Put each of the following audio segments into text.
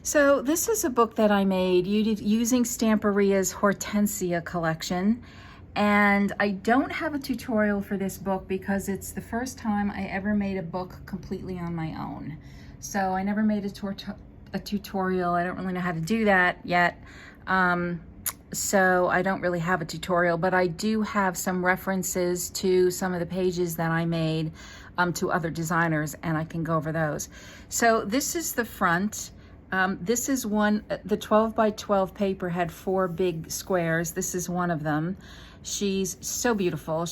So this is a book that I made using Stamperia's Hortensia collection. And I don't have a tutorial for this book because it's the first time I ever made a book completely on my own. So I never made a tutorial. I don't really know how to do that yet. So I don't really have a tutorial, but I do have some references to some of the pages that I made to other designers, and I can go over those. So this is the front. This is one, the 12 by 12 paper had 4 big squares. This is one of them. She's so beautiful.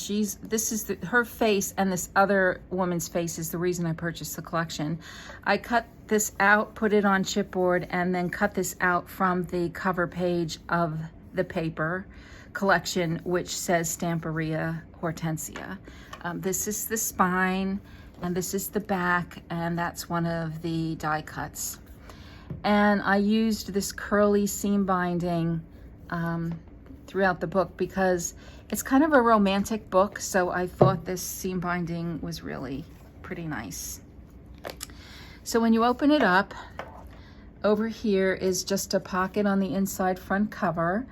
Her face, and this other woman's face is the reason I purchased the collection. I cut this out, put it on chipboard, and then cut this out from the cover page of the paper collection, which says Stamperia Hortensia. This is the spine, and this is the back, and that's one of the die cuts. And I used this curly seam binding throughout the book because it's kind of a romantic book, so I thought this seam binding was really pretty nice. So when you open it up, over here is just a pocket on the inside front cover.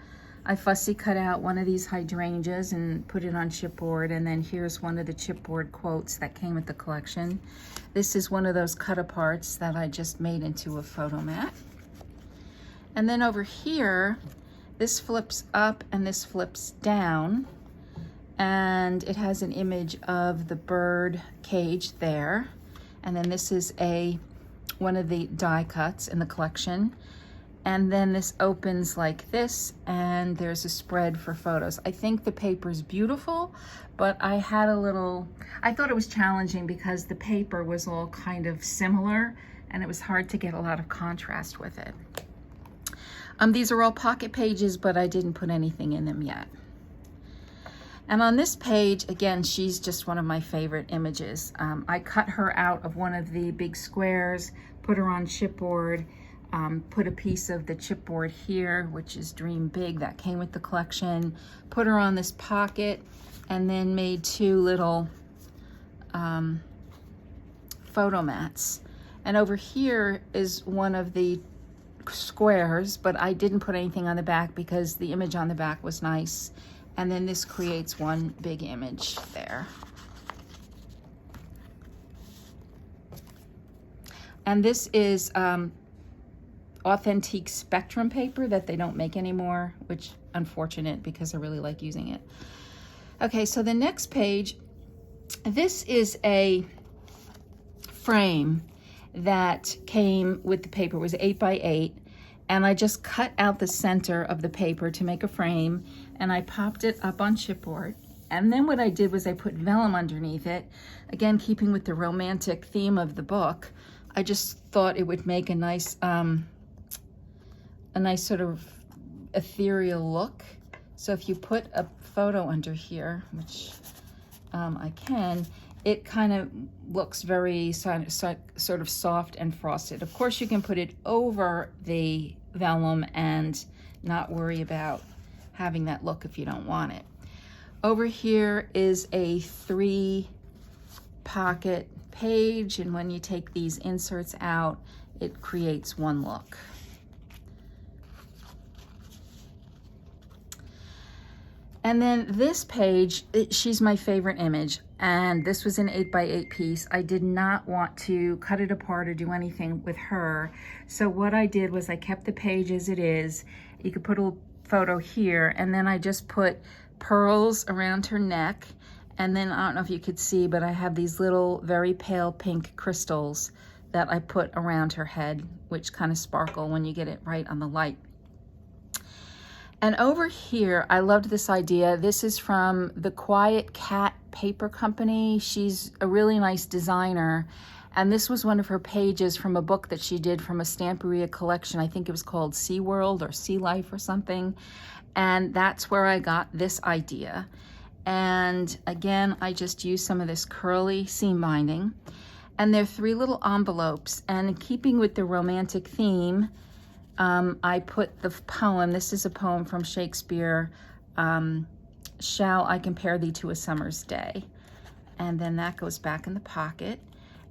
I fussy cut out one of these hydrangeas and put it on chipboard, and then here's one of the chipboard quotes that came with the collection. This is one of those cut-aparts that I just made into a photo mat. And then over here, this flips up and this flips down, and it has an image of the bird cage there. And then this is one of the die cuts in the collection. And then this opens like this, and there's a spread for photos. I think the paper is beautiful, but I thought it was challenging because the paper was all kind of similar, and it was hard to get a lot of contrast with it. These are all pocket pages, but I didn't put anything in them yet. And on this page, again, she's just one of my favorite images. I cut her out of one of the big squares, put her on chipboard, put a piece of the chipboard here, which is Dream Big, that came with the collection, put her on this pocket, and then made 2 little photo mats. And over here is one of the squares, but I didn't put anything on the back because the image on the back was nice. And then this creates one big image there. And this is authentic spectrum paper that they don't make anymore, which unfortunate because I really like using it. Okay, so the next page, this is a frame that came with the paper. It was 8 by 8, and I just cut out the center of the paper to make a frame, and I popped it up on chipboard. And then what I did was I put vellum underneath it, again keeping with the romantic theme of the book. I just thought it would make a nice sort of ethereal look. So if you put a photo under here, which I can, it kind of looks very sort of soft and frosted. Of course, you can put it over the vellum and not worry about having that look if you don't want it. Over here is a 3 pocket page, and when you take these inserts out, it creates one look. And then this page, she's my favorite image, and this was an 8 by 8 piece. I did not want to cut it apart or do anything with her. So what I did was I kept the page as it is. You could put a photo here, and then I just put pearls around her neck. And then I don't know if you could see, but I have these little very pale pink crystals that I put around her head, which kind of sparkle when you get it right on the light. And over here, I loved this idea. This is from the Quiet Cat Paper Company. She's a really nice designer. And this was one of her pages from a book that she did from a Stamperia collection. I think it was called Sea World or Sea Life or something. And that's where I got this idea. And again, I just used some of this curly seam binding. And there are 3 little envelopes. And in keeping with the romantic theme, I put the poem, this is a poem from Shakespeare, Shall I Compare Thee to a Summer's Day? And then that goes back in the pocket.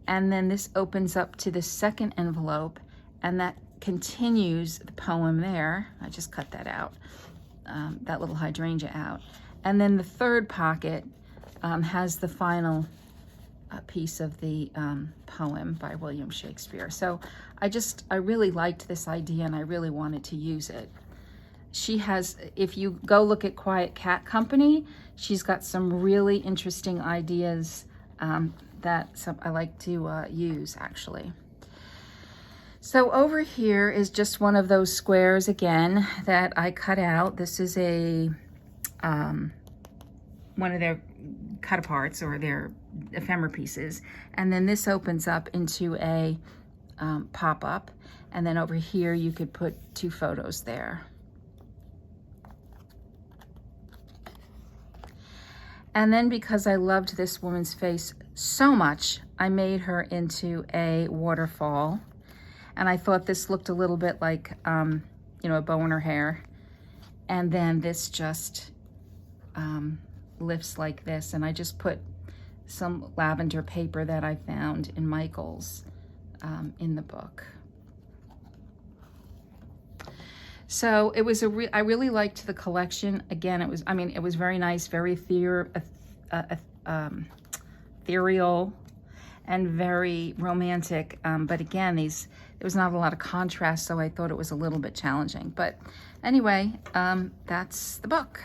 And then this opens up to the second envelope, and that continues the poem there. I just cut that out, that little hydrangea out. And then the third pocket has the final piece of the poem by William Shakespeare. So I really liked this idea and I really wanted to use it. She has, if you go look at Quiet Cat Company, she's got some really interesting ideas that I like to use actually. So over here is just one of those squares again that I cut out. This is a one of their cut aparts or their ephemera pieces. And then this opens up into a pop-up. And then over here you could put 2 photos there. And then because I loved this woman's face so much, I made her into a waterfall. And I thought this looked a little bit like, you know, a bow in her hair. And then this just lifts like this. And I just put some lavender paper that I found in Michael's in the book. So it was I really liked the collection. Again, it was, I mean, it was very nice, very ethereal and very romantic. But again, there was not a lot of contrast, so I thought it was a little bit challenging. But anyway, that's the book.